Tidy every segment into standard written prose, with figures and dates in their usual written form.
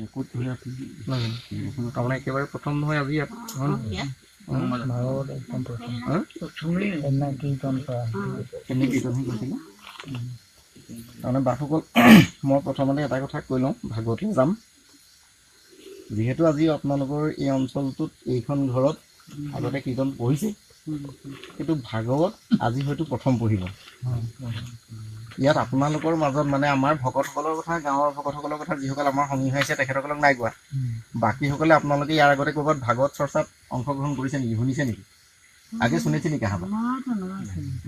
ক'ত ধৰি তাৰমানে একেবাৰে প্ৰথম নহয় আজি ইয়াত ভাগৱত একদম প্ৰথম কীৰ্তন কৰা কেনে কীৰ্তন কৰিছিলে তাৰমানে বাসসকল মই প্ৰথমতে এটা কথা কৈ লওঁ ভাগৱতলৈ যাম যিহেতু আজি আপোনালোকৰ এই অঞ্চলটোত এইখন ঘৰত আগতে কীৰ্তন পঢ়িছে কিন্তু ভাগৱত আজি হয়তো প্ৰথম পঢ়িব ইয়াত আপোনালোকৰ মাজত মানে আমাৰ ভকতসকলৰ কথা গাঁৱৰ ভকতসকলৰ কথা যিসকল আমাৰ সংগী হৈ আছে তেখেতসকলক নাই কোৱা বাকীসকলে আপোনালোকে ইয়াৰ আগতে ক'ৰবাত ভাগৱত চৰ্চাত অংশগ্ৰহণ কৰিছে নেকি শুনিছে নেকি আগে শুনিছে নেকি হাবা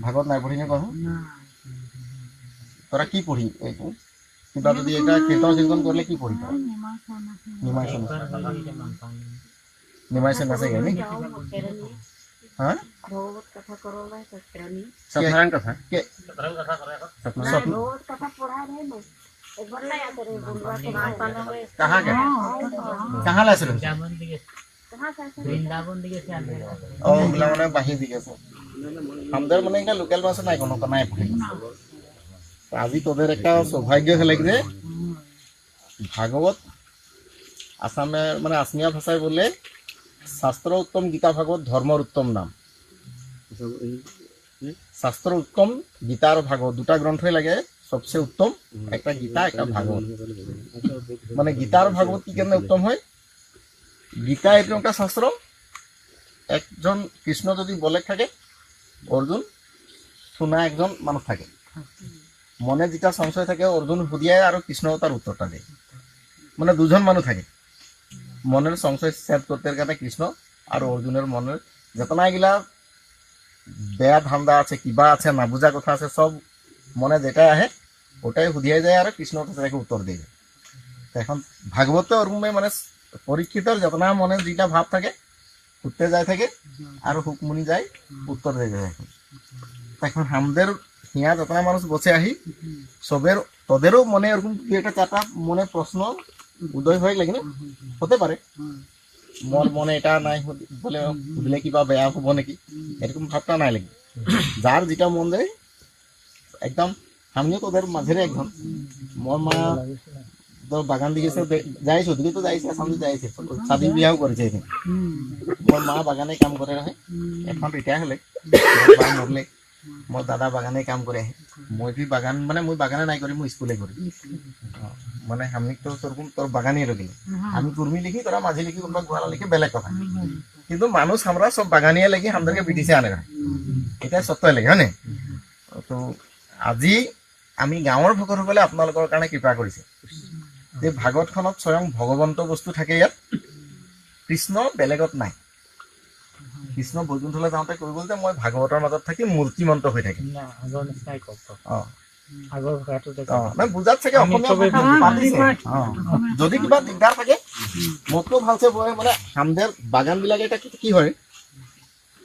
ভাগৱত নাই পঢ়ি নে কোৱা তৰা কি পঢ়ি এইটো কিবা যদি এটা কীৰ্তন কীৰ্তন কৰিলে কি পঢ়ি তৰা নিমাইছে আছে নি হা ভাগৱত কথা কৰলাই সত্ৰানি সাধাৰণ কথা কে ভাগৱত কথা পঢ়াই रे मैं एक बार ले आते रे बुलवा के माता में कहां लाइसे कहां से বৃন্দাবন দিকে से आने ओ बोला माने बाही दिखे আছে हमदर মানে এটা লোকাল ভাষা নাই কোনো নাই পঢ়ি আজি তোদের একটা সৌভাগ্য হলে যে ভাগৱত আসামে মানে আসমিয়া ভাষায় বলে শাস্ত্র উত্তম গীতা ভাগৱত ধর্মর উত্তম নাম শাস্ত্র উত্তম গীতা আর ভাগৱত দুটা গ্রন্থই লাগে সবচেয়ে উত্তম একটা গীতা একটা ভাগৱত মানে গীতা আর ভাগৱত কি কেন উত্তম হয় গীতা এরকম একটা শাস্ত্র একজন কৃষ্ণ যদি বলে থাকে অর্জুন শোনা একজন মানুষ থাকে মনে যেটা সংশয় থাকে অর্জুন হুদিয়ায় আর কৃষ্ণ তার উত্তরটা দেয় মানে দুজন মানুষ থাকে মনের সংশয় ছেদ করতে গেলে কৃষ্ণ আর অর্জুনের মনের যতনাগুলা বেয়া ধান্দা আছে কিবা আছে না বুঝা কথা আছে সব মনে যেটা আহে ওটাই হুদিয়াই যায় আর কৃষ্ণ তাকে উত্তর দিয়ে যায় এখন ভাগবত ওরকমে মানে পরীক্ষিতর যতনা মনে যেটা ভাব থাকে উঠতে যায় থাকে আর হুকমুনি যায় উত্তর দিয়ে যায় এখন আমাদের হিয়া যতনা মানুষ বসে আহি সবের তোদেরও মনে এরকম একটা চারটা মনে প্রশ্ন উদয় হয়ে লাগে না হতে পারে মোর মনে এটা নাই বলে বুঝলে কিবা বেয়া হব নাকি এরকম ভাবটা নাই লাগে যার যেটা মন যায় একদম আমিও তোদের মাঝেরে একদম মোর মা তো বাগান দিকে যাইছো ওদিকে তো যাইছে সামনে যাইছে স্বাধীন বিয়াও করেছে মোর মা বাগানে কাম করে রাখে এখন রিটায়ার হলে মরলে মোর দাদা বাগানে কাম করে মই ভি বাগান মানে মই বাগানে নাই করি মই স্কুলে করি মানে আমি তো তোর বাগানই রইল আমি কুর্মি লিখি তোরা মাঝে লিখি কোনবা গোয়ালা লিখি বেলেগ কথা কিন্তু মানুষ আমরা সব বাগানিয়া লাগি আমাদেরকে ব্রিটিশে আনে না এটা সত্য লাগে হয় না তো আজি আমি গাঁৱৰ ভকতসকলে আপোনালোকৰ কাৰণে কৃপা কৰিছে যে ভাগৱতখনত স্বয়ং ভগৱন্ত বস্তু থাকে ইয়াত কৃষ্ণ বেলেগত নাই কৃষ্ণ বৈকুণ্ঠলৈ যাওঁতে কৈ গ'ল যে মই ভাগৱতৰ মাজত থাকি মূৰ্তিমন্ত হৈ থাকিম আগৰ নিচিনাই কওক অ আগৰ ভাষাটো মানে বুজাত চাগে অসমীয়া পাতিছে যদি কিবা দিগদাৰ থাকে মোতকৈ ভালছে মানে আমাদের বাগান বিলাকে এটা কি হয়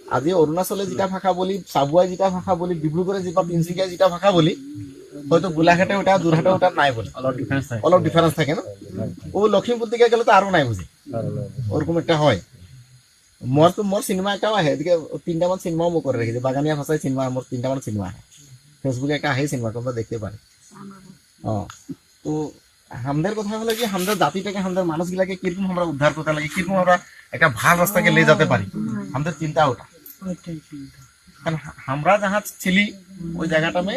আজি অৰুণাচলে যেটা ভাষা বলি চাবুৱাই যেটা ভাষা বলি ডিব্ৰুগড়ে যেটা তিনচুকীয়া যেটা ভাষা বলি হয়তো গোলাঘাটে ওটা যোৰহাটে ওটা নাই বলে অলপ ডিফারেন্স থাকে না ও লখিমপুর দিকে গেলে তো আরো নাই বুঝে ওরকম একটা হয় মোর সিনেমা এটাও আহে এদিকে তিনটামান সিনেমাও মোক করে রেখেছে বাগানিয়া ভাষায় সিনেমা মোর তিনটামান সিনেমা আহে ফেসবুকে একটা আহে সিনেমা তোমরা দেখতে পারে তো আমাদের কথা হলো কি আমাদের জাতিটাকে আমাদের মানুষগুলাকে কিরকম আমরা উদ্ধার করতে লাগে কিরকম আমরা একটা ভাল রাস্তাকে নিয়ে যেতে পারি আমাদের চিন্তা ওটা কারণ আমরা যাহা ছিলি ওই জায়গাটা মে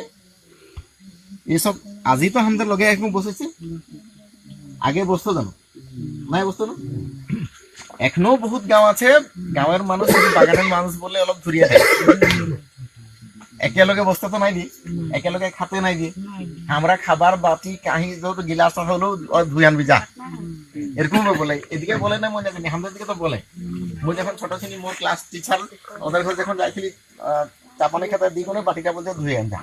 এসব আজি তো আমাদের লগে এখন বসেছে আগে বসতো জানো নাই বসতো না এখনো বহুত গাঁও আছে গাঁৱের মানুষ বাগানের মানুষ বলে অলপ ধরিয়া থাকে একেলগে বসতে তো নাই দিয়ে একেলগে খাতে নাই দিয়ে আমরা খাবার বাটি কাহি যত গিলাস হলো ধুই আনবি যা এরকম বলে এদিকে বলে না মনে জানি আমাদের দিকে তো বলে মই যখন ছোট ছিলি মোর ক্লাস টিচার ওদের ঘরে যখন যাইছিলি চাপানি খাতে দিয়ে কোনো বাটিটা বলতে ধুয়ে আনতা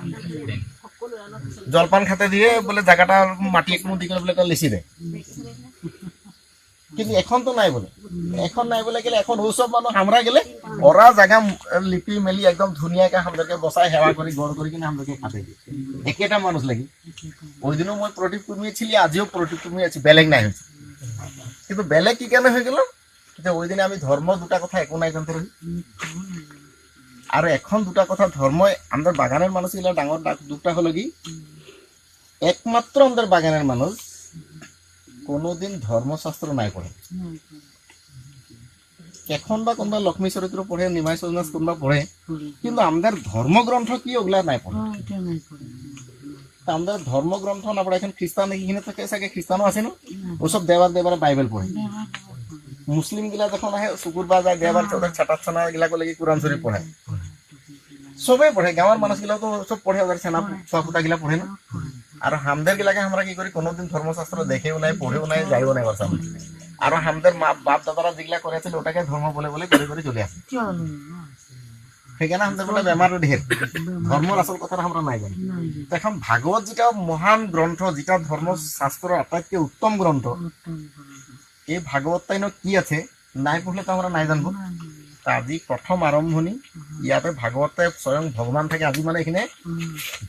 জলপান খাতে দিয়ে বলে জায়গাটা মাটি একটু দিকে বলে লিখি দেয় কিন্তু এখন তো নাই বলে এখন নাই বলে গেলে এখন ওসব মানুষ আমরা গেলে ওরা জায়গা লিপি মেলি একদম ধুনিয়াকে আমাদেরকে বসায় সেবা করি গড় করি কিনা আমাদেরকে খাতে দিই একেটা মানুষ লাগি ওই দিনও মই প্রদীপ কুর্মী ছিলি আজিও প্রদীপ কুর্মী আছি বেলেগ নাই হয়েছে কিন্তু বেলেগ কি কেন হয়ে গেল যে ওই দিনে আমি ধর্ম দুটা কথা একো নাই জানতে রহি আর এখন দুটা কথা ধর্ম আমাদের বাগানের মানুষ গুলা ডাঙর দুটা হলো কি একমাত্র আমাদের বাগানের মানুষ কোনোদিন ধর্মশাস্ত্র নাই পড়ে এখন বা কোনবা লক্ষ্মী চরিত্র পড়ে নিমাই সজনাস কোনবা পড়ে কিন্তু আমাদের ধর্মগ্রন্থ কি ওগুলা নাই পড়ে তা আমাদের ধর্মগ্রন্থ না পড়ে এখন খ্রিস্টান এখানে থাকে সাকে খ্রিস্টানও আছে না ওসব দেবার দেবার বাইবেল পড়ে মুসলিম গিলা যখন আহে শুকুরবার যায় দেবার চৌধুরী ছাটাচ্ছনা গিলা লাগি কোরআন শরীফ পড়ে সবাই পড়ে গাঁৱৰ মানুষ গিলা তো সব পড়ে ওদের সেনা ছপুতা গিলা পড়ে না আর হামদের গিলাকে আমরা কি করি কোনোদিন ধর্মশাস্ত্র দেখেও নাই পড়েও নাই যাইও নাই বাসা আর হামদের বাপ দাদারা যেগুলা করেছিল ওটাকে ধর্ম বলে বলে করে করে চলে আসে সেখানে আমাদের বলে বেমারও ঢের ধর্মের আসল কথাটা আমরা নাই জানি তো এখন ভাগবত যেটা মহান গ্রন্থ যেটা ধর্মশাস্ত্র আটাইতকে উত্তম গ্রন্থ এই ভাগবতটাই কি আছে নাই পড়লে তো আমরা নাই জানবো তা আজি প্রথম আরম্ভণি ইয়াতে ভাগবতে স্বয়ং ভগবান থাকে আজি মানে এখানে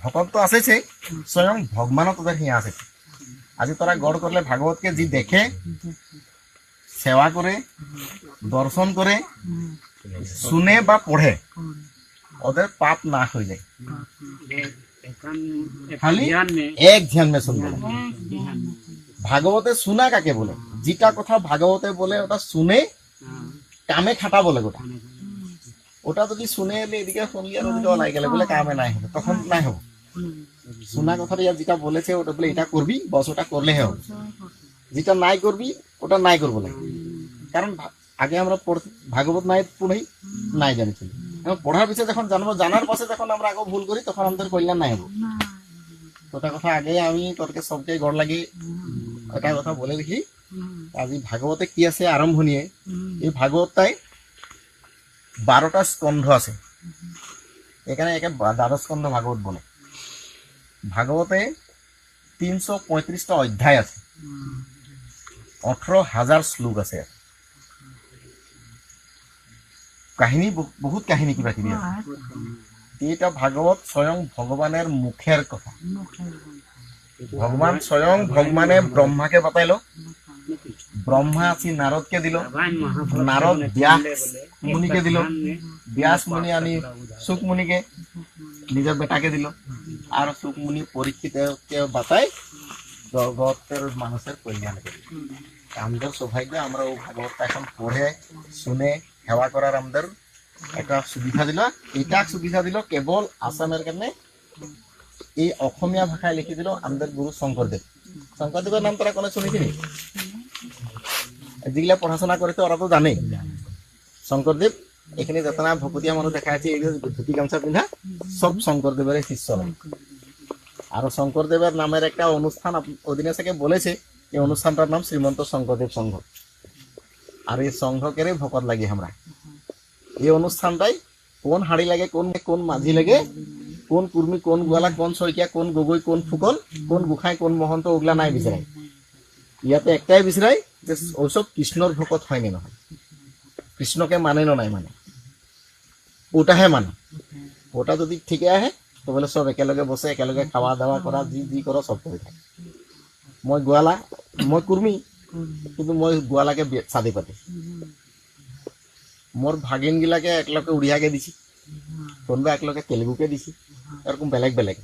ভকত তো আছে স্বয়ং ভগবানও তোদের হিয়া আছে আজি তোরা গড় করলে ভাগবতকে যি দেখে সেবা করে দর্শন করে শুনে বা পড়ে ওদের পাপ না হয়ে যায় খালি এক ধ্যান মে শুনবে ভাগবতে শোনা কাকে বলে যেটা কথা ভাগবতে বলে ওটা শুনে কামে খাটা বলে গোটা ওটা যদি শুনে এলে এদিকে শুনলি আর ওদিকে লাই গেলে বলে কামে নাই হবে তখন নাই হবে শোনা কথাটা ইয়ার যেটা বলেছে ওটা বলে এটা করবি বস ওটা করলে হবে যেটা নাই করবি ওটা নাই করবো লাগে কারণ আগে আমরা ভাগবত নাই পড়ি নাই জানিছি পড়ার পিছিয়ে যখন জানবো জানার পাশে যখন আমরা আগে ভুল করি তখন আমাদের কল্যাণ নাই হবো ওটা কথা আগে আমি তোরকে সবকে গড় লাগি ওটা কথা বলে দেখি আজি ভাগবতে কি আছে আরম্ভণীয়ে এই ভাগবতটাই 12টা স্কন্ধ আছে এখানে একে দ্বাদশ স্কন্ধ ভাগবত বলে ভাগবতে 335টা অধ্যায় আছে 18,000 শ্লোক আছে কাহিনী বহুত কাহিনী কিবা কিবি আছে এটা ভাগবত স্বয়ং ভগবানের মুখের কথা ভগবান স্বয়ং ভগবানে ব্রহ্মাকে বাতাইলো ব্রহ্মা আসি নারদকে দিল নারদ ব্যাস মুনিকে দিল ব্যাস মুনি আনি সুখ মুনিকে নিজের বেটাকে দিল আর সুখ মুনি পরীক্ষিতকে বাতাই জগতের মানুষের কল্যাণ করে আমাদের সৌভাগ্য আমরা ও ভাগবতটা এখন পড়ে শুনে সেবা করার আমাদের একটা সুবিধা দিল এটা সুবিধা দিল কেবল আসামের কারণে এই অসমীয়া ভাষায় লিখি দিল আমাদের গুরু শঙ্করদেব শঙ্করদেবের নাম তোরা কোনো শুনেছিনি যেগুলা পড়াশোনা করেছে ওরা তো জানে শঙ্করদেব এখানে যতনা ভকতীয়া মানুষ দেখা আছে ধুতি গামছা পিন্ধা সব শঙ্করদেবের শিষ্য আর শঙ্করদেবের নামের একটা অনুষ্ঠান অধীনে থেকে বলেছে এই অনুষ্ঠানটার নাম শ্রীমন্ত শঙ্করদেব সংঘ আর এই সংঘকের ভকত লাগি আমরা এই অনুষ্ঠানটাই কোন হাড়ি লাগে কোন কোন মাঝি লাগে কোন কুর্মী কোন গোয়ালা কোন শইকিয়া কোন গগৈ কোন ফুকন কোন গোসাই কোন মহন্ত ওগুলা নাই বিচারাই ইয়াতে একটাই বিচারাই যে ওসব কৃষ্ণর ভকত হয়নি নহয় কৃষ্ণকে মানে নাই মানে ওটাহে মানে ওটা যদি ঠিকে আহে তো বলে সব একেলগে বসে একেলগে খাওয়া দাওয়া করা যি যি করো সব করে থাকে মই গোৱালা মই কুৰ্মী কিন্তু মই গোৱালাকে চাদি পাতি মোর ভাগিন গিলাকে একলগে উড়িয়াকে দিছি কোনবা একলগে তেলেগুকে দিছি এরকম বেলেগ বেলেগ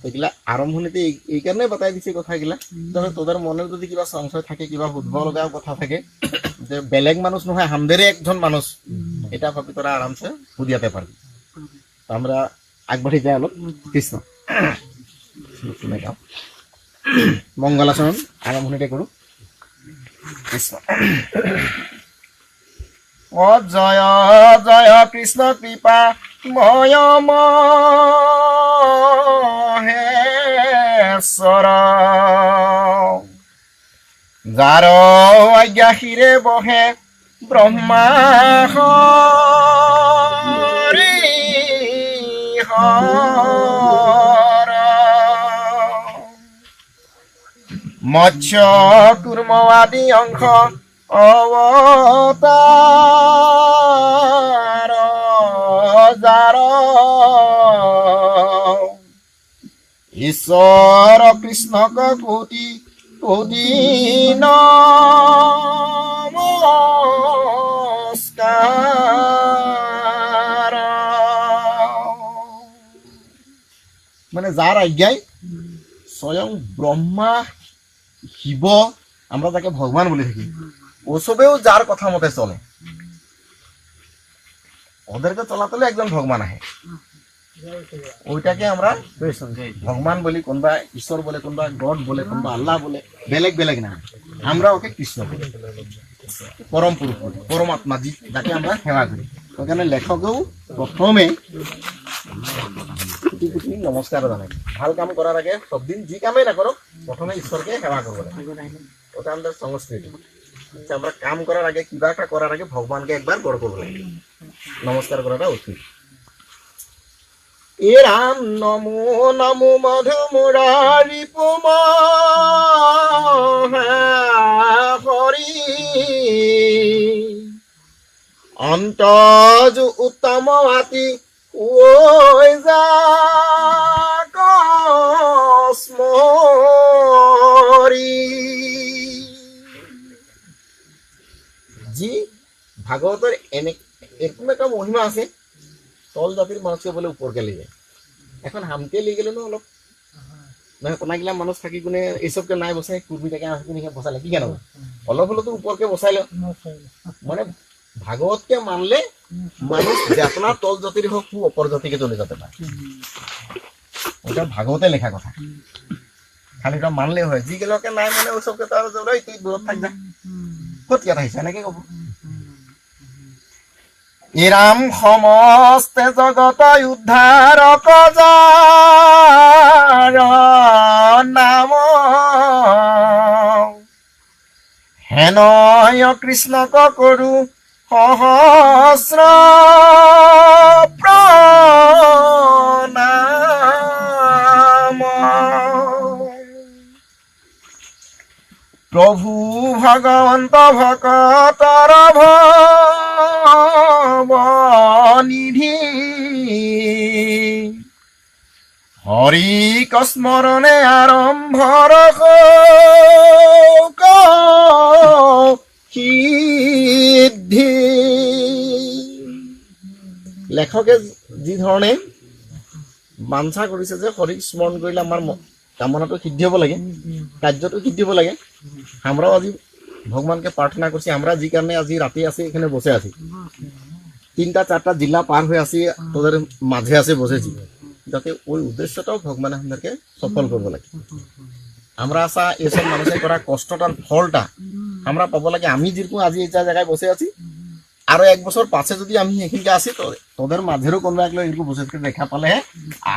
এগুলা আরম্ভণীতে এই কারণে বাতাই দিছি কথাগুলা তবে তোদের মনে যদি কিবা সংশয় থাকে কিবা বুঝব লগা কথা থাকে যে বেলেগ মানুষ নহয় হামদেরে একজন মানুষ এটা ভাবি তোরা আরামসে বুঝিয়াতে পারবি আমরা আগবাড়ি যাই অলপ কৃষ্ণ মঙ্গলাচরণ আরম্ভণীতে কৰো কৃষ্ণ ও জয় জয় কৃষ্ণ কৃপা ময় মহেশ্বর যার আজ্ঞা শিরে বহে ব্রহ্মা হরি হর মৎস্য কুর্ম আদি অংশ অবতার যার ঈশ্বর কৃষ্ণক কোটি কোটি নমস্কার মানে যার আজ্ঞায় স্বয়ং ব্রহ্মা শিব আমরা যাকে ভগবান বলে থাকি, ওসবেও যার কথা মতে চলে, ওদেরকে চলাতলে একজন ভগবান আহে, ওইটাকে আমরা ভগবান বলি, কোনবা ঈশ্বর বলে, কোনবা গড বলে, কোনবা আল্লাহ বলে, বেলেগ বেলেগ না, আমরা ওকে কৃষ্ণ বলি, পরম পুরুষ বলি, পরমাত্মা যাকে আমরা সেৱা করি। ওখানে লেখকেও প্রথমে কোটি কোটি নমস্কার জানাই। ভাল কাম করার আগে সব দিন যে কামেই না করো প্রথমে ঈশ্বরকে সেৱা করব লাগে, ওটা আমাদের সংস্কৃতি। আমরা কাম করার আগে, কিবা একটা করার আগে ভগবানকে একবার বড় করবো লাগে, নমস্কার করাটা উচিত। এ রাম নমো নমো মধু মুরারি পুমা হরি অন্তজ উত্তম হাতি ওই যা কসমরি। জি ভাগবতের এরকম একটা মহিমা আছে, তল জাতির মানুষকে বলে উপরকে লিয়ে যায়। এখন হামকে লিয়ে গেলে না অলপ মানে কোনাগিলা মানুষ থাকি কোনে এইসবকে নাই বসাই, কুর্মিটাকে আসতে বসালে কি কেন অলপ হলো তো উপরকে বসাইলো। মানে ভাগবতকে মানলে মানুষ যাতনা তল জাতির হোক অপর জাতিকে চলে যেতে পারে, ওটা ভাগবতে লেখা কথা। খালি ওটা মানলে হয়, যিগুলোকে নাই মানে ওইসবকে তো আর তুই দূৰত থাক যা, ক'ত কথা আহিছে এনেকে কব। ইরাম সমস্তে জগত উদ্ধারক যার নাম হেনয় কৃষ্ণক করু সহস্র প্রণাম। প্রভু ভগবন্ত ভকতর ভবনিধি হরি কস্মরণে আরম্ভর সিদ্ধি। লেখকে যি ধৰণে বাঞ্ছা কৰিছে যে হৰিক স্মৰণ কৰিলে আমাৰ কামনাটো সিদ্ধি হ'ব লাগে, কাৰ্যটো সিদ্ধি হ'ব লাগে। আমরাও আজি ভগবানকে প্রার্থনা করছি, আমরা যে কারণে আজি রাতে আছি এখানে বসে আছি, 3-4টা জেলা পার হয়ে আসি তোদের মাঝে আসে বসেছি, যাতে ওই উদ্দেশ্যটাও ভগবান আমাদেরকে সফল করবো লাগে। আমরা আসা এসব মানুষের করা কষ্টটার ফলটা আমরা পাবো লাগে। আমি যেরকম আজি এই জায়গায় বসে আছি, আরো 1 বছর পাছে যদি আমি এখানকে আসি তো তোদের মাঝেরও কোনো একলো এরকম বসে দেখা পালে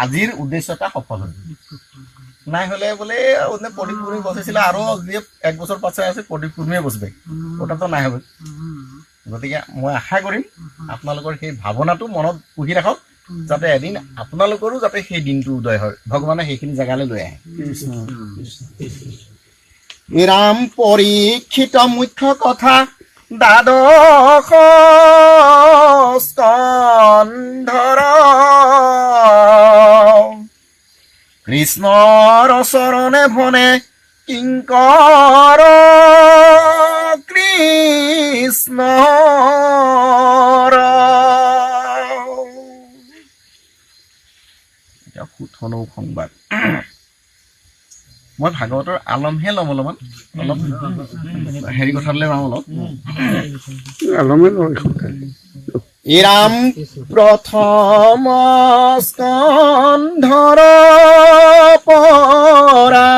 আজির উদ্দেশ্যটা সফল হবে। নাই হলে বলে ওদের প্রদীপ কুর্মী বসেছিল, আরো 1 বছর পাছে আছে প্রদীপ কুর্মী বসবে, ওটা তো নাই হবে। গতিকে মই আশা কৰিম আপোনালোকৰ সেই ভাৱনাটো মনত পুহি ৰাখক, যাতে এদিন আপোনালোকৰো যাতে সেই দিনটো উদয় হয়, ভগৱানে সেইখিনি জেগালৈ লৈ আহে। ৰাম পৰীক্ষিত মুখ্য কথা দ্বাদশ স্কন্ধৰ কৃষ্ণৰ চৰণে ভনে কিংকৰ কৃষ্ণৰ। এতিয়া সুথনৌ সংবাদ মই ভাগৱতৰ আলমহে ল'ম, অলপমান অলপ হেৰি কথালৈ যাওঁ অলপ। ইৰাম প্ৰথম স্কন্ধৰ পৰা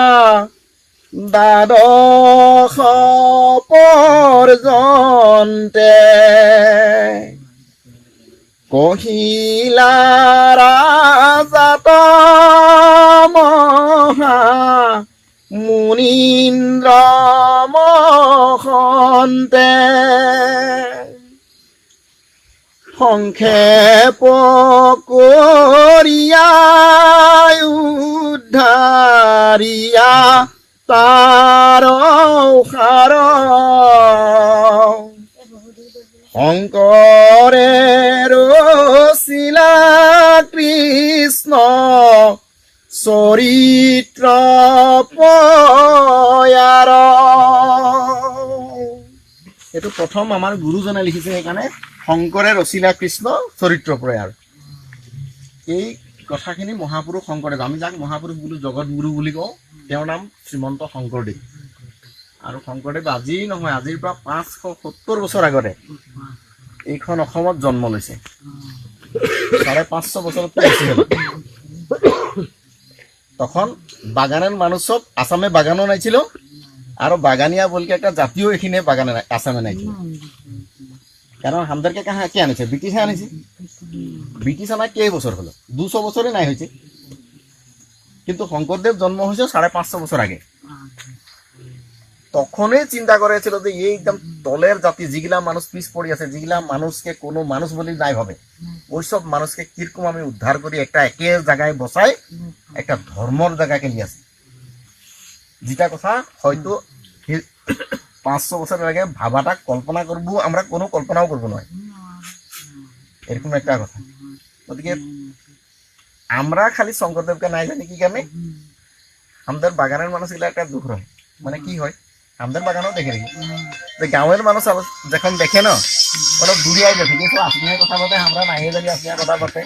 দ্বাদশ পৰ্যন্তে কহিলা ৰাজাত মহা মুনীন্দ্ৰ মহন্তে সংক্ষেপ কৰিয়া উদ্ধাৰিয়া তাৰ সাৰ শংকৰে ৰচিলা কৃষ্ণ চৰিত্ৰ পয়াৰ। এইটো প্ৰথম আমাৰ গুৰুজনে লিখিছে, সেইকাৰণে শংকৰে ৰচিলা কৃষ্ণ চৰিত্ৰ প্ৰয়াৰ। এই কথাখিনি মহাপুৰুষ শংকৰদেৱ, আমি যাক মহাপুৰুষ বুলি জগত গুৰু বুলি কওঁ, তেওঁৰ নাম শ্ৰীমন্ত শংকৰদেৱ। আৰু শংকৰদেৱ আজি নহয়, আজিৰ পৰা 570 বছৰ আগতে এইখন অসমত জন্ম লৈছে। 550 বছৰত বেছি হল। তখন বাগানের মানুষ সব আসামে বাগানও নাই ছিল, আর বাগানিয়া বলকে একটা জাতীয় এখানে বাগানে আসামে নাই ছিল। কারণ আমাদেরকে কে আনেছে? ব্রিটিশে আনেছে। ব্রিটিশ আনা কে বছর হলো? 200 বছরে নাই হয়েছে। কিন্তু শঙ্করদেব জন্ম হয়েছে 550 বছর আগে। তখনই চিন্তা করেছিল যে এই একদম তলের জাতি যেগুলা মানুষ পিছ পড়ি আছে, যেগুলা মানুষকে কোনো মানুষ বলি নাই ভাবে, ওইসব মানুষকে কিরকম আমি উদ্ধার করি একটা একে জায়গায় বসাই একটা ধর্মর জায়গাকে নিয়ে আসি, যেটা কথা হয়তো 500 বছরের আগে ভাবাটা কল্পনা করবো আমরা, কোনো কল্পনাও করবো নয়, এরকম একটা কথা। ওদিকে আমরা খালি শঙ্করদেবকে নাই জানি কি কারণে, আমাদের বাগানের মানুষগুলা একটা দুঃখ হয়। মানে কি হয়, আমাদের বাগানও দেখে রেখে যে গাঁয়ের মানুষ যখন দেখে না অলপ দূরিয়ায় যায় থেকে, তো আসমিয়া কথা বলতে আমরা নাইও জানি আসমিয়া কথা বলতে,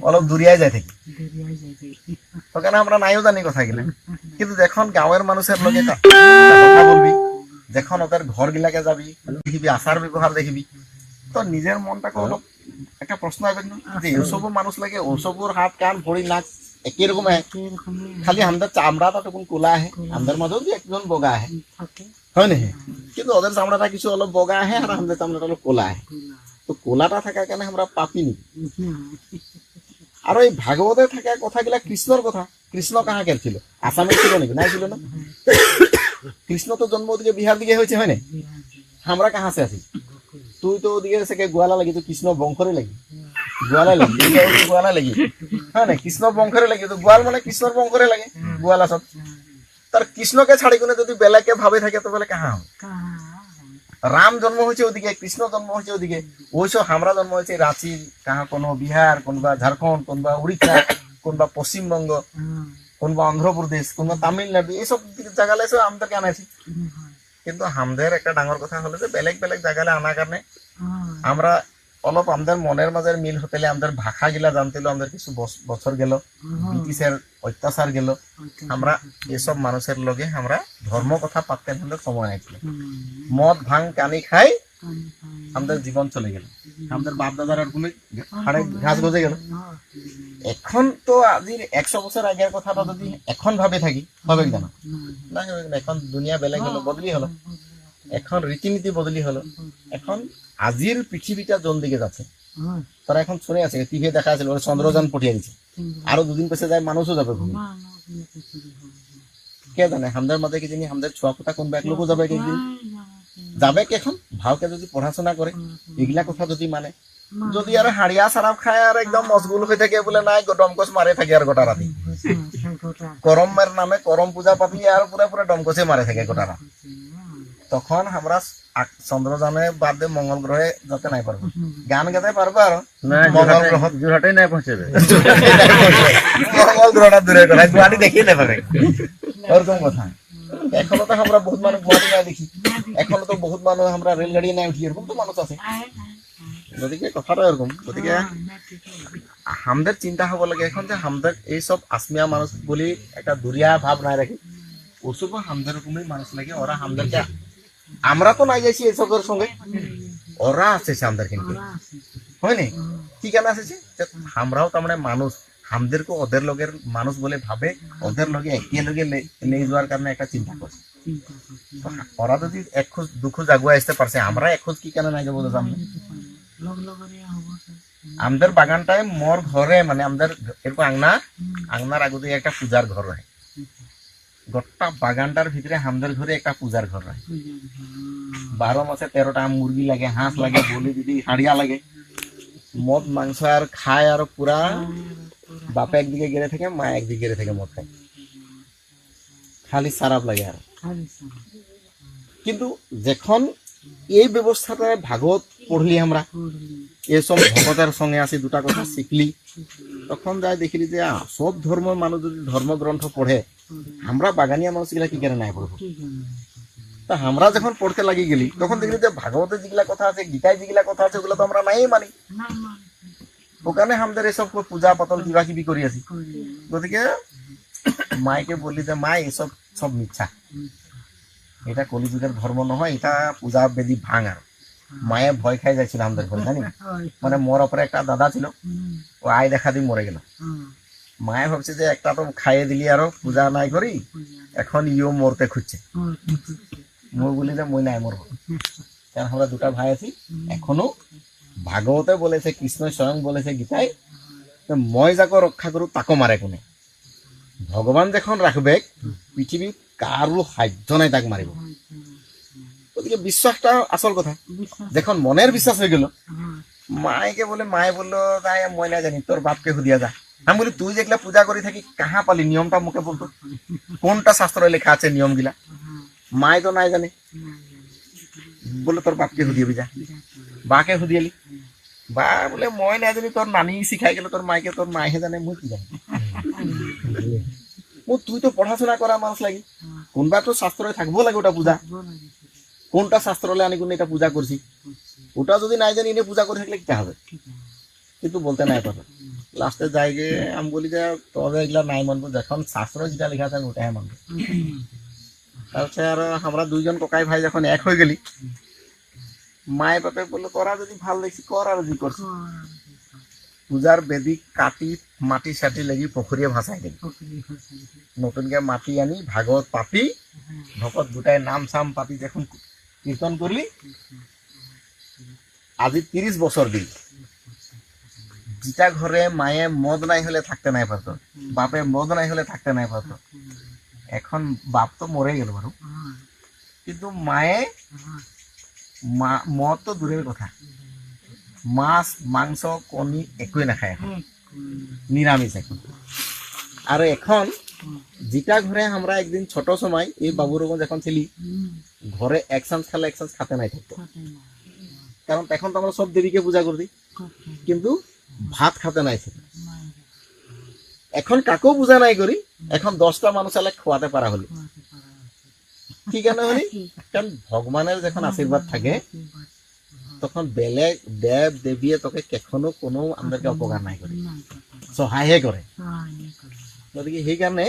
অলপ দূরিয়ায় যায় থেকে, ওখানে আমরা নাইও জানি কথা গেলে। কিন্তু যখন গাঁয়ের মানুষের লগে কথা বলবি, যখন ওদের ঘর গিলাকে যাবি, দেখিবি আচার ব্যবহার দেখিবি, তো নিজের মনটাকে অলপ একটা প্রশ্ন আসবে না যে ওসব মানুষ লাগে, ওসবর হাত কান ভরি নাক একই রকম আহে, খালি আমাদের চামড়াটা তখন কোলা আহে, আমাদের মাঝেও যে একজন বগা আহে, হয় না? কিন্তু ওদের চামড়াটা কিছু অলপ বগা আহে আর আমাদের চামড়াটা অলপ কোলা আহে। তো কোলাটা থাকার কারণে আমরা পাপিনি। আর ওই ভাগবতে থাকা কথাগুলা কৃষ্ণর কথা। কৃষ্ণ কাহাকে ছিল? আসামে ছিল নাকি? নাই ছিল না। কৃষ্ণ তো জন্ম ওদিকে বিহার দিকে হয়েছে, হয় না? আমরা কাহাসে আছি? তুই তো ওদিকে থেকে গোয়ালা লাগি, তো কৃষ্ণ বংশরে লাগি, গোয়ালা লাগি, গোয়ালা লাগি, হ্যাঁ না? কৃষ্ণ বংশরে লাগি, তো গোয়াল মানে কৃষ্ণর বংশরে লাগে, গোয়ালা সব। তার কৃষ্ণকে ছাড়ি কোনে যদি বেলাকে ভাবে থাকে তো বলে কাহা হবে? রাম জন্ম হয়েছে ওদিকে, কৃষ্ণ জন্ম হয়েছে ওদিকে, ওইসব আমরা জন্ম হয়েছে রাঁচি, কাহা কোনো বিহার, কোনবা ঝাড়খণ্ড, কোনবা উড়িষ্যা, কোনবা পশ্চিমবঙ্গ, কোনবা অন্ধ্রপ্রদেশ, কোনবা তামিলনাড়ু, এইসব জায়গালে এসে আমাদেরকে আনাইছি। কিন্তু আমাদের একটা ডাঙর কথা হলো যে বেলেগ বেলেগ জায়গালে আনার কারণে আমরা অলপ আমাদের মনের মাঝে মিল হতেলে আমাদের ভাষা গিলা জানতেল, আমাদের কিছু বছর গেল, ব্রিটিশের অত্যাচার গেল, আমরা এসব মানুষের লগে আমরা ধর্ম কথা পাততে আমাদের সময় নাইছিল। মদ ভাঙ কানি খাই আমাদের জীবন চলে গেল, আমাদের বাপ দাদার হাড়ে ঘাস গজে গেল। এখন তো আজির 100 বছর আগের কথাটা যদি এখন ভাবে থাকি হবে কেন? না হবে না। এখন দুনিয়া বেলেগ হলো, বদলি হলো, এখন রীতিনীতি বদলি হলো। এখন আজির পৃথিবীটা জন দিকে যাচ্ছে। তারা এখন শুনে আছে, টিভি দেখা আছে চন্দ্রযান পঠিয়ে দিচ্ছে, আরো 2 দিন পেছে যায় মানুষও যাবে ঘুরে। কে জানে আমাদের মাঝে কি জানি আমাদের ছোয়া পোতা কোন এক লোকও যাবে, একদিন যাবে কি? এখন ভালকে যদি পড়াশোনা করে, এগুলা কথা যদি মানে, যদি আর হাড়িয়া সারাপ খায় আর একদম মশগুল হয়ে থাকে বলে নাই ডমকস মারে থাকে আর গোটা রাতি, করমের নামে করম পূজা পাতি আর পুরা পুরা ডমকসে মারে থাকে গোটা রাত, তখন আমরা চন্দ্রযানে বাদ দিয়ে মঙ্গল গ্রহে যেতে নাই পারবো, গান গাতে পারবো আর মঙ্গল গ্রহ জোরহাটে নাই পৌঁছাবে, মঙ্গল গ্রহটা দূরে কথা গুয়াহাটি দেখিয়ে নেই পাবে, ওরকম কথা। এখনো তো আমরা বহুত মানুষ গুয়াহাটি না দেখি, এখনো তো বহুত মানুষ আমরা রেলগাড়ি নাই উঠি, এরকম তো মানুষ আছে। গতিকে কথাটা এরকম। গতিকে আমাদের চিন্তা হব লাগে এখন যে আমাদের এইসব আসমিয়া মানুষ বলি একটা দুরিয়া ভাব নাই রাখি, ওসব আমাদের রকমই মানুষ লাগে। ওরা আমাদেরকে, আমরা তো নাই যাইছি এসবের সঙ্গে, ওরা আসেছে আমাদের, কিন্তু হয়নি কি কেন আসেছে? আমরাও তার মানে মানুষ, আমাদেরকে ওদের লগের মানুষ বলে ভাবে, ওদের লগে একে লগে নিয়ে যাওয়ার কারণে একটা চিন্তা করছে। ওরা যদি এক খোঁজ দুখোঁজ আগুয়া আসতে পারছে, আমরা এক খোঁজ কি কেন নাই যাবো? সামনে আমাদের বাগানটায় মোর ঘরে মানে আমাদের এরকম আংনার আগুতে একটা পূজার ঘর হয়, গোটা বাগানটার ভিতরে আমাদের ঘরে একটা পূজার ঘর হয়। 12 মাসে 13টা মুরগি লাগে, হাঁস লাগে, বলি দিদি হাড়িয়া লাগে, মদ মাংস আর খায়, আর পুরা বাপে একদিকে গেড়ে থাকে, মা একদিকে গেড়ে থাকে, মদ খায়, খালি সারাপ লাগে আর। কিন্তু যখন এই ব্যবস্থাটা ভাগবত পড়লি, আমরা এসব ভগতের সঙ্গে আসি, দুটা কথা শিখলি, তখন যাই দেখিলি যে সব ধর্মের মানুষ যদি ধর্মগ্রন্থ পড়ে, আমরা বাগানিয়া মানুষগুলা কি করে নাই পড়বো? তা আমরা যখন পড়তে লাগি গেলি, তখন দেখলি যে ভাগবতের যেগুলা কথা আছে, গীতায় যেগুলা কথা আছে, ওগুলো তো আমরা নাই মানি। ওখানে আমাদের এসব পূজা পাতল কিবা কিবি করি আছি। গতিকে মাইকে বললি যে মা এসব সব মিথ্যা, এটা কলিযুগের ধর্ম নহয়, এটা পূজা বেদি ভাঙার। মায়ে ভয় খাই যাচ্ছিল আমাদের ঘরে, জানি মানে মোর ওপরে একটা দাদা ছিল, ও আয় দেখা দিয়ে মরে গেল। মায়ে ভাবছে যে একটা তো খাইয়ে দিলি আরো পূজা নাই করি, এখন ইও মরতে খুঁজছে। মই বলি যে মই নাই মরব, কারণ আমরা দুটা ভাই আছি। এখনো ভাগবতে বলেছে, কৃষ্ণ স্বয়ং বলেছে গীতায়, মই যাকে রক্ষা করু তাকো মারে কোনে। ভগবান যখন রাখবে পৃথিবীর কারো সাধ্য নাই তাক মারিব। গতিকে বিশ্বাসটা আসল কথা। যখন মনের বিশ্বাস হয়ে গেল, মায়েকে বলে, মায়ে বললো তাই মই না জানি, তোর বাপকে হুদিয়া যা। আমি বলি তুই যেগুলা পূজা করে থাকি কাহা পালি, নিয়মটা মুখে বলতো, কোনটা শাস্ত্রে লেখা আছে নিয়ম গিলা? মায়ে তো নাই জানে। বলে তোর বাপকে হুদিয়াবি যা। বাকে হুদিয়ালি, বা বলে মই না জানি, তোর নানি শিখাই গেল তোর মাইকে, তোর মাইহে জানে, মই কি জানি। তুই তো পড়াশোনা করা মানুষ লাগি, কোনবা তো শাস্ত্রে থাকবো লাগে ওটা পূজা, কোনটা শাস্ত্রলে আনি কোন এটা পূজা করছি, ওটা যদি নাই জানি এনে পূজা করে থাকলে কি হবে? কিন্তু বলতে নাই পারবে। লাস্টে যাই গে আমি বলি যে তবে এগুলা নাই মানবো, যখন শাস্ত্র যেটা লেখা আছে আমি ওটাই মানবো। তারপরে আর আমরা দুইজন ককাই ভাই যখন এক হয়ে গেলি, মায়ের বাপে বললো তোরা যদি ভাল দেখছি কর, আর যদি করছি পূজার বেদি কাটি মাটি সাটি লাগি পুখুরিয়ে ভাসাই দিল। নতুনকে মাটি আনি ভাগবত পাতি ভকত গোটাই নাম চাম পাতি যখন কীর্তন করলি, আজি 30 বছর দিল। যেটা ঘরে মায়ে মদ নাই হলে থাকতে নাই পারতো, বাপে মদ নাই হলে থাকতে নাই পারতো। এখন বাপ তো মরে গেল বারো, কিন্তু মায়ে মদ তো দূরের কথা, মাছ মাংস কণী একোই নাখায়, এখন নিরামিষ এখন। আর এখন যেটা ঘরে আমরা একদিন ছোট সময় এই বাবুর যখন ছিলি, ঘরে এক চান্স খালে এক চান্স খাতে নাই থাকতো, কারণ তখন তো আমরা সব দেবীকে পূজা করতি, কিন্তু ভাত খাতে নাই ছিল। এখন কাকেও পূজা নাই করি, এখন 10টা মানুষ আলে খোয়াতে পারা হলি। কি কেন হলি? কারণ ভগবানের যখন আশীর্বাদ থাকে, তখন বেলেগ দেব দেবীয়ে তোকে কখনো কোনো আমাদেরকে অপকার নাই করে, সহায় করে। গতিকে সেইকাৰণে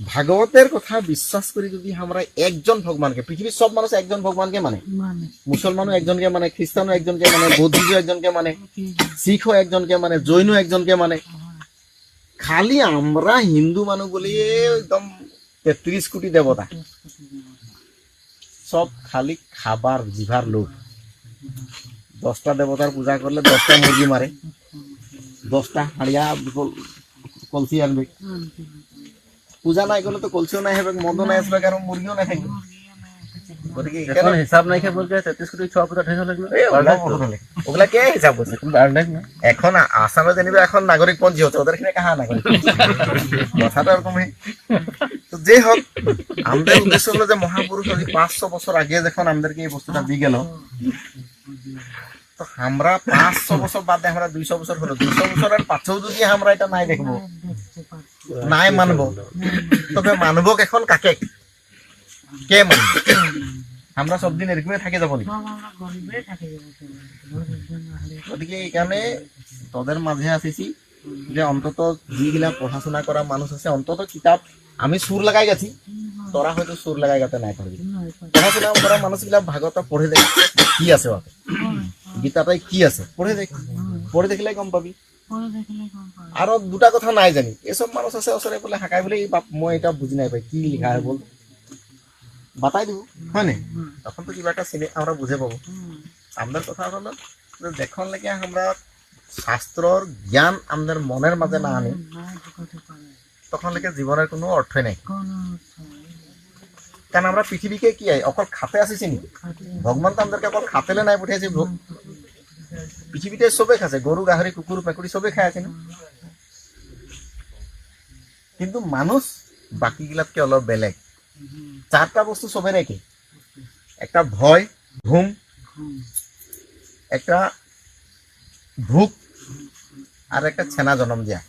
ভাগবতের কথা বিশ্বাস করি যদি আমরা একজন ভগবানকে, পৃথিবীর সব মানুষ একজন ভগবানকে মানে, মুসলমানও একজনকে মানে, খ্রিস্টানও একজনকে মানে, বৌদ্ধ একজনকে মানে, শিখও একজনকে মানে, জৈন একজনকে মানে, খালি আমরা হিন্দু মানুষ বলি একদম 33 কোটি দেবতা, সব খালি খাবার জিভার লোক। 10টা দেবতার পূজা করলে 10টা মুরগি মারে, 10টা হাড়িয়া কলসি আনবে। পূজা নাই করলে তো কলসিও নাই হবে, মদও নাই আসবে, কারণ মুরগিও নাই থাকবে। গতিকে এখন হিসাব নাই খেয়ে বলছে 33 কোটি 6 কোটি ঠেকা লাগলো, ওগুলা কে হিসাব করছে? এখন আসামে জানিবে এখন নাগরিক পঞ্জি হচ্ছে, ওদের এখানে কাহা নাগরিক, কথাটা এরকম। তো যে হোক, আমাদের উদ্দেশ্য হলো যে মহাপুরুষ 500 বছর আগে যখন আমাদেরকে এই বস্তুটা দিয়ে গেল, তো আমরা 500 বছর বাদে আমরা 200 বছর হলো, 200 বছরের পাছেও যদি আমরা এটা নাই দেখবো, নাই মানবো, তবে মানবো এখন কাকে? কে মানব? আমরা সব দিন এরকমই থাকে যাবো। গতিকে এইখানে তোদের মাঝে আসিছি যে অন্তত যেগুলা পড়াশোনা করা মানুষ আছে, অন্তত কিতাব আমি সুর লাগাই গেছি, তোরা হয়তো সুর লাগাই গাতে নাই পারবি। পড়াশোনা করা মানুষগুলা ভাগবত পড়ে দেখ কি আছে, ওতে গীতাটাই কি আছে পড়ে দেখ, পড়ে দেখলে গম পাবি। আরো দুটা কথা নাই জানি, এসব মানুষ আছে ওচরে বলে হাঁকাই বলে বাপ মই এটা বুঝি নাই পাই কি লিখা হয়, বল বাতাই দিব, হয় না? তখন তো কিবা একটা চিনি আমরা বুঝে পাবো। আমাদের কথা হলো যে যখন লেগে আমরা শাস্ত্রর জ্ঞান আমাদের মনের মাঝে না আনি, তখন লেগে জীবনের কোনো অর্থই নাই। কারণ আমরা পৃথিবীকে কি অকল খাতে আসিছি নি? ভগবান তো আমাদেরকে অকল খাতেলে নাই পঠিয়েছে, পৃথিবীতে সবে খাচ্ছে, গরু গাহরি কুকুর পেকুরি সবে খাই আছে না? কিন্তু মানুষ বাকি গিলাতকে অলপ বেলেগ। 4টা বস্তু সবে রেখে, একটা ভয়, ঘুম, একটা ভুক, আর একটা ছেনা জন্ম দেয়া।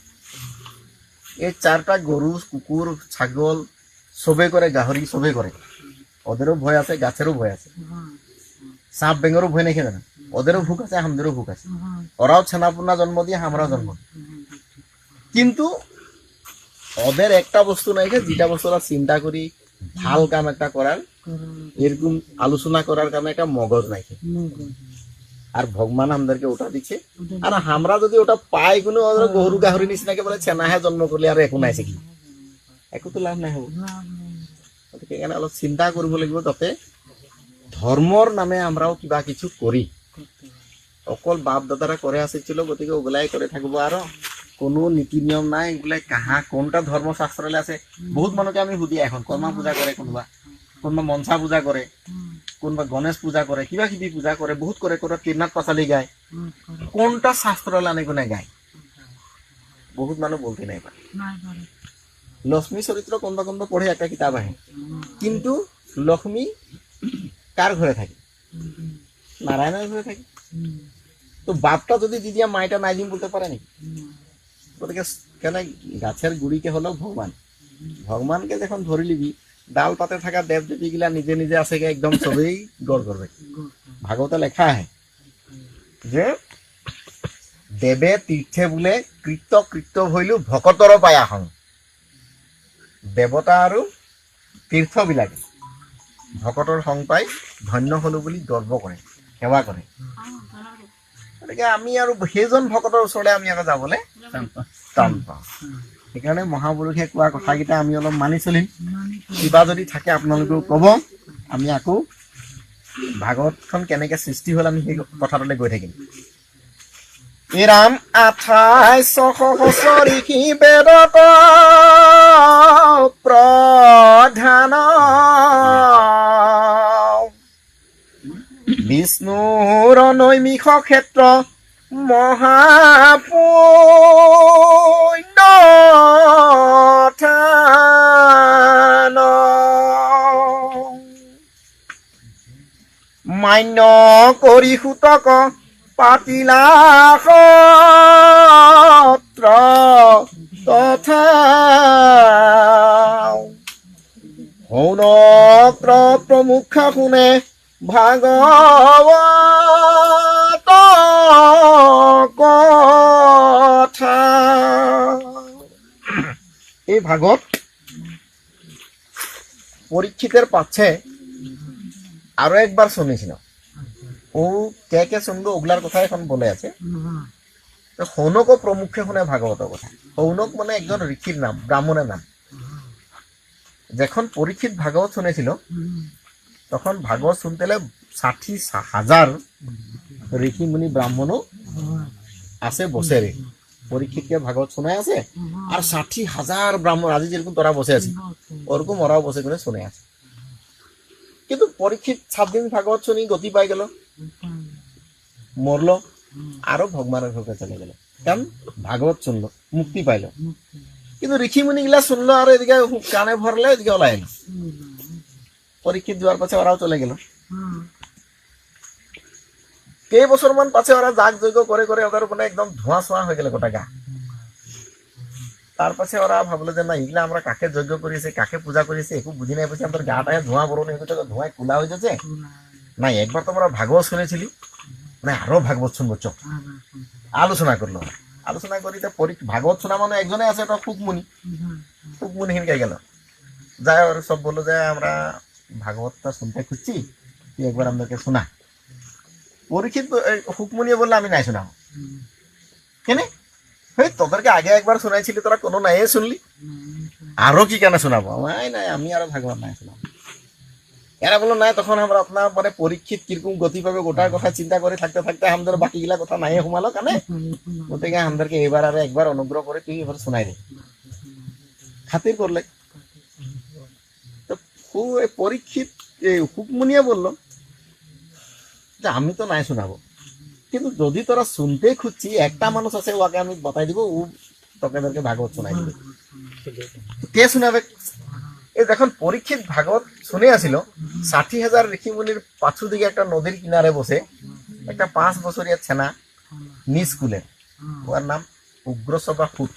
এই 4টা গরু কুকুর ছাগল সবে করে, গাহরি সবে করে, ওদেরও ভয় আছে, গাছেরও ভয় আছে, সাপ বেঙ্গরও ভয় নেই, খেলে না, ওদেরও ভুক আছে, আমাদেরও ভুক আছে, ওরাও ছেনাপুনা জন্ম দিয়ে আমরাও জন্ম। কিন্তু ওদের একটা বস্তু নাই যেটা বস্তু ওরা চিন্তা করি ভাল কাম একটা করার এরকম আলোচনা করার কারণে একটা মগজ নাই আর ভগবান আমাদেরকে ওটা দিচ্ছে আর আমরা যদি ওটা পাই কোনো গরু গাহরি নিচিনাকে বলে চেনাহে জন্ম করলে আর একো নাইছে কি একোতো লাভ নাই হব গতিকে এখানে অলপ চিন্তা কৰিব লাগিব যাতে ধৰ্মৰ নামে আমরাও কিবা কিছু করি অকল বাপ দাদারা করে আসছিল গতিকে ওগুলাই করে থাকবো আর কোনো নীতি নিয়ম নাই এগুলাই কাহা কোনটা ধর্মশাস্ত্রলে আছে বহুত মানুষকে আমি সুধি এখন কর্মা পূজা করে কোনোবা মনসা পূজা করে কোনোবা গণেশ পূজা করে কিবা কিবি পূজা করে বহুত করে করে তিরনাথ পাঁচালি গায় কোনটা শাস্ত্রলে আনে কোনে গায় বহুত মানুষ বলতে নাই পারে লক্ষ্মী চরিত্র কোনবা কোনবা পড়ে একটা কিতাব আহে কিন্তু লক্ষ্মী কার ঘরে থাকে নারায়ণের ঘরে থাকে তো বাপটা যদি দিদিয়া মাইটা নাই দিম বলতে পারে নাকি গতিকে কেন গাছের গুড়িকে হলো ভগবান ভগবানকে যখন ধরে লিবি ডাল পাতে থাকা দেব দেবী গিলা নিজে নিজে আছে একদম সবেই গড় করবে ভাগবতে লেখা আহে যে দেবে তীর্থে বোলে কৃত্য কৃত্য হইলু ভকতৰ পায়া হং দেৱতা আৰু তীৰ্থবিলাকে ভকতৰ সং পাই ধন্য হলো বুলি গৰ্ব কৰে সেৱা কৰে গতিকে আমি আৰু সেইজন ভকতৰ ওচৰলৈ আমি আকৌ যাবলৈ টান পাওঁ সেইকাৰণে মহাপুৰুষে কোৱা কথাকেইটা আমি অলপ মানি চলিম কিবা যদি থাকে আপোনালোকেও ক'ব আমি আকৌ ভাগৱতখন কেনেকে সৃষ্টি হ'ল আমি সেই কথাটোলৈ গৈ থাকিম এৰাম 2800 ঋষি বেদত প্ৰধান বিষ্ণুৰ নৈমিষ ক্ষেত্ৰ মহাপুণ্য থান মান্য কৰি সুতক পাতিলা সত্ৰ তথা সৌনক্ৰ প্ৰমুখ শুনে ভাগৱত কথা এই ভাগবত পরীক্ষিতের পাচ্ছে আরো একবার শুনেছিল ও কে শুনলো ওগুলার কথা এখন বলে আছে সৌনক প্রমুখে শুনে ভাগবত কথা সৌনক মানে একজন ঋষির নাম ব্রাহ্মণের নাম যখন পরীক্ষিত ভাগবত শুনেছিল তখন ভাগবত শুনতে 60,000 ঋষি মুনি ব্রাহ্মণও আছে বসে রে পরীক্ষিতকে ভাগবত শোনায় আছে আর 60,000 ব্রাহ্মণ আজি যেরকম তোরা বসে আছে ওরকম ওরাও বসে করে শুনে আছে কিন্তু পরীক্ষিত 7 দিন ভাগবত শুনি গতি পাই গেল মরলো আরো ভগবানের ঘরে চলে গেল কারণ ভাগবত শুনলো মুক্তি পাইল কিন্তু ঋষি মুনি গুলা শুনলো আর এদিকে কানে ভরলে এদিকে ওলাই এলো পরীক্ষিত যাওয়ার পাছে ওরাও চলে গেল কেই বছর মান পাছে ওরা যাগ যজ্ঞ করে করে ওদের মানে একদম ধোঁয়া ছোঁয়া হয়ে গেল গোটা গা তার পাছে ওরা ভাবলো যে না এগুলা আমরা কাকে যজ্ঞ করেছি কাকে পূজা করেছি একটু বুঝি নাই পাচ্ছি আমাদের গাটায় ধোঁয়া বড় নেই ধোঁয়ায় কুলা হয়ে যাচ্ছে না একবার তোমরা ভাগবত শুনেছিলি মানে আরো ভাগবত শুনবো চোখ আলোচনা করলো আলোচনা করি ভাগবত শোনা মানে একজনে আছে এটা ফুকমুনি হিনকে গেল যায় আর সব বললো যে আমরা ভাগবতটা শুনতে খুঁজছি তুই একবার আমাদেরকে শোনা পরীক্ষিত হুকমুনিয়ে বললে আমি নাই শোনাবো কেন তোদেরকে আগে একবার শোনাইছিলি তোরা কোনো নাই শুনলি আরো কি কেন শোনাবো নাই আমি আরো ভাগবত নাই শোনাবো এরা বললো নাই তখন আমরা আপনার মানে পরীক্ষিত কিরকম গতি পাবে গোটার কথা চিন্তা করে থাকতে থাকতে আমাদের বাকিগুলা কথা নাই হুমালো কানে গতিকে আমাদেরকে এবার আর একবার অনুগ্রহ করে তুই এবার শোনাই দে খাতির করলে তো পরীক্ষিত হুকমুনিয়া বললো যে আমি তো নাই শোনাবো কিন্তু যদি তোরা শুনতে খুঁজছি একটা মানুষ আছে ওকে আমি বতাই দিব ও তোকে ভাগবত শোনাই দিবে কে শোনাবে এই দেখুন পরীক্ষিত ভাগবত শুনে আসিল 60,000 ঋষি মুনির পাছু দিকে একটা নদীর কিনারে বসে একটা 5 বছরিয়া ছেনা নিস্কুলের ওর নাম উগ্রশ্রবা ফুট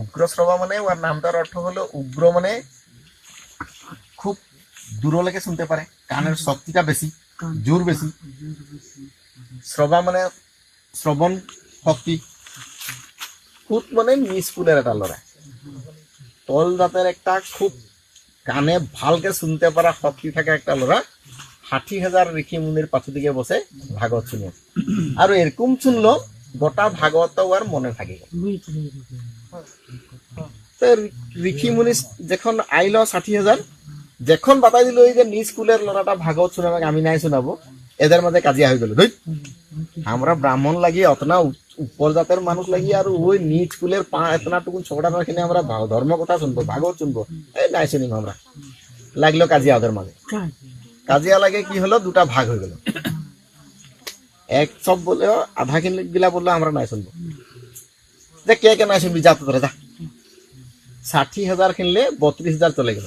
উগ্রশ্রবা মানে ওর নামটার অর্থ হলো উগ্র মানে খুব দূরলৈকে শুনতে পারে কানের শক্তিটা বেশি জোর বেশি শ্রবা মানে শ্রবণ শক্তি ফুট মানে নিস্কুলের একটা লড়াই তল জাতের একটা খুব কানে ভালকে শুনতে পারা শক্তি থাকা একটা লড়া 60,000 ঋষি মুনির পাছু দিকে বসে ভাগবত শুনে আর এরকম শুনলো গোটা ভাগবত আর মনে থাকে তো ঋষি মুনি যখন আইলো 60,000 যখন বাতাই দিল এই যে নিজ স্কুলের লড়াটা ভাগবত শুনাবে আমি নাই শোনাবো এদের মধ্যে কাজিয়া হয়ে গেল আমরা ব্রাহ্মণ লাগি অতনা উপর জাতের মানুষ লাগি আর ওই নিজ স্কুলের এতনাটুকু ছোকড়া রাখিনি আমরা ধর্ম কথা শুনবো ভাগবত শুনবো এই নাই শুনিম আমরা লাগলো কাজিয়া ওদের মাঝে কাজিয়া লাগে কি হলো দুটা ভাগ হয়ে গেল এক সব বলে আধা গিলা বললো আমরা নাই শুনবো যে কে নাই শুনবি যা তো তোরা যা 60,000 কিনলে 32,000 চলে গেল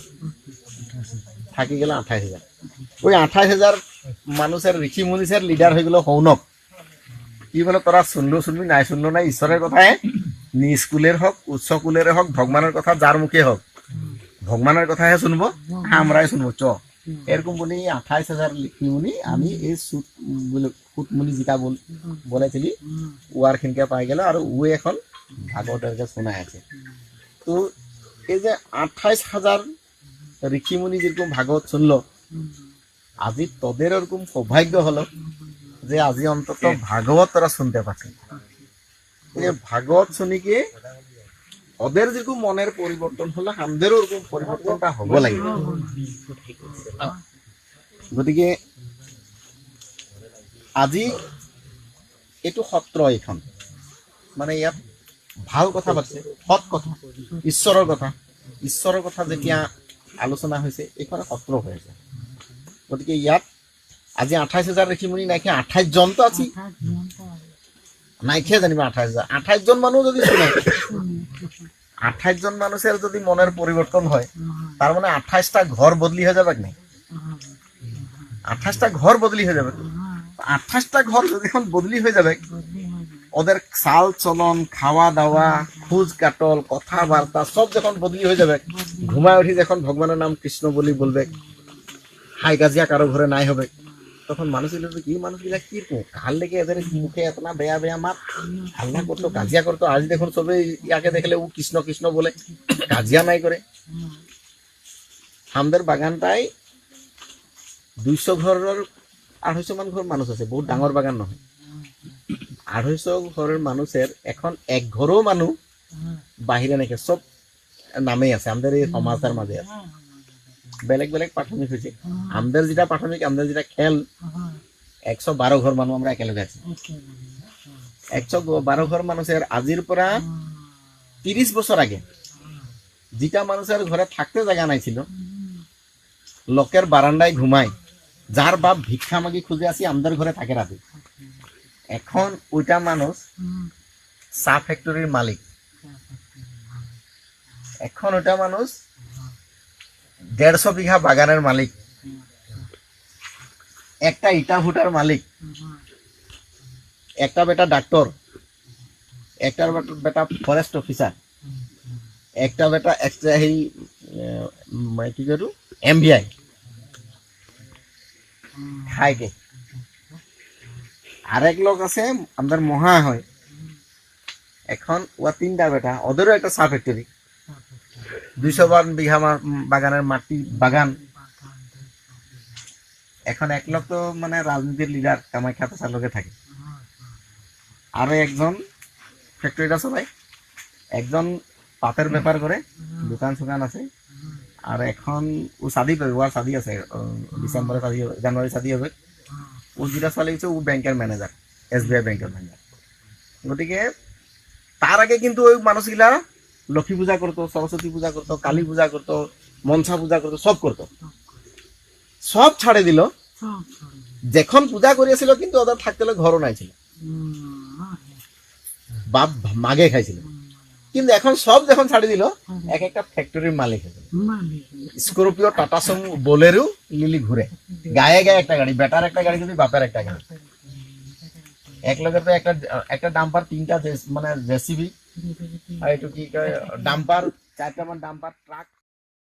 থাকি গেল 28,000 ওই 28,000 মানুষের ঋষি মুনিষের লিডার হয়ে গেল হৌনক কি বলে তোরা শুনবি নাই শুনলো না ঈশ্বরের কথায় নি স্কুলের হোক উচ্চ কুলের হোক ভগবানের কথা যার মুখে হোক ভগবানের কথায় শুনবো আমরাই শুনবো চ এরকম বলি 28,000 ঋষি মুনি আমি এই সুতমুনি যেটা বলেছিলি ও আর খিনকে পাই গেল আর ও এখন ভাগবতেরকে শোনায় আছে তো এই যে 28,000 ঋষি মুনি যেরকম ভাগবত শুনলো আজি তোদের ওরকম সৌভাগ্য হলো যে আজি অন্তত ভাগবত তোরা শুনতে পাচ্ছি ভাগবত শুনিকে ওদের যেরকম মনের পরিবর্তন হলো আমাদেরও ওরকম পরিবর্তনটা হব লাগে গতিকে আজি এইটো সত্ৰ এখন মানে ইয়াত ভাল কথা পাতিছে সৎ কথা ঈশ্বৰৰ কথা যেতিয়া আলোচনা হৈছে এইখন সত্ৰ হৈ আছে গতিকে ইয়াত আজি 28,000 ঋষি মুনি নাইকিয়া 28 জন তো আছি নাইকিয়া জানিবা 28 জন মানুহ যদি শুনে 28 জন মানুষের যদি মনের পরিবর্তন হয় তার মানে 28টা ঘর বদলি হয়ে যাবে না 28টা ঘর বদলি হয়ে যাবে 28টা ঘর যদি এখন বদলি হয়ে যাবে ওদের চাল চলন খাওয়া দাওয়া খোঁজ কাটল কথাবার্তা সব যখন বদলি হয়ে যাবে ঘুমায় উঠি যখন ভগবানের নাম কৃষ্ণ বলি বলবে হাই কাজিয়া কারো ঘরে নাই হবে তখন মানুষগুলো কি মানুষগুলা কি কাল লেগে এদের মুখে এত না বেয়া বেয়া মাত হাল্লা করতো কাজিয়া করতো আজ দেখুন সবে ইয়াকে দেখলে ও কৃষ্ণ কৃষ্ণ বলে কাজিয়া নাই করে আমাদের বাগানটাই 200 ঘরের 250 মান ঘর মানুষ আছে বহুত ডাঙর বাগান নহয় 250 ঘরের মানুষের এখন এক ঘরও মানুষ বাহিরে নাকি সব নামেই আছে আমাদের এই সমাজের মাঝে আছে বেলেগ বেলেগ প্রাথমিক হয়েছে আমাদের যেটা প্রাথমিক আমাদের যেটা খেল 112 ঘর মানুষ আমরা একেলগে আছি 112 ঘর মানুষের আজির পরা 30 বছর আগে যেটা মানুষের ঘরে থাকতে জায়গা নাই ছিল লোকের বারান্দায় ঘুমায় যার বাপ ভিক্ষা মাগি খুঁজে আসি আমাদের ঘরে থাকে রাতে এখন ওইটা মানুষ চা ফ্যাক্টরির মালিক এখন ওইটা মানুষ 150 বিঘা বাগানের মালিক একটা ইটা ভুটার মালিক একটা বেটা ডাক্তার একটা বেটা ফরেস্ট অফিসার একটা বেটা এক্সট্রা এই কি করু এমবিআই খাইকে আরেক লোক আছে আমাদের মহা হয় এখন ওয়া 3টা বেটা ওদেরও একটা চা ফ্যাক্টরি 200 বিঘা বাগানের মাটি বাগান এখন এক লোক তো মানে রাজনীতির লিডার কামাখ্যা পেশার লোকে থাকে আরো একজন ফ্যাক্টরিটা চলায় একজন পাতের ব্যাপার করে দোকান সুকান আছে আর এখন ও শাদি পাবে ওর শাদি আছে ডিসেম্বরে শাদি হবে জানুয়ারি শাদি হবে ও যেটা চালিয়েছে ও ব্যাংকের ম্যানেজার SBI ব্যাংকের ম্যানেজার গতিকে তার আগে কিন্তু ওই মানুষগুলা লক্ষ্মী পূজা করতো সরস্বতী পূজা করতো কালী পূজা করতো মনসা পূজা করতো সব করতো সব ছাড়ে দিল যখন পূজা করিয়েছিল কিন্তু ওদের থাকতে ঘরও নাই ছিল বাপ মাগে খাইছিল কিন্তু এখন সব যখন ছাড়ি দিল এক একটা ফ্যাক্টরির মালিক হয়ে গেল Scorpio tata sum Bolero lily ঘুরে গায়ে গায়ে একটা গাড়ি বেটার একটা গাড়ি যদি বাপের একটা গাড়ি এক লোকের তো একটা ডাম্পার 3টা মানে জেসিবি আর একটু কি ডাম্পার 4টা ডাম্পার ট্রাক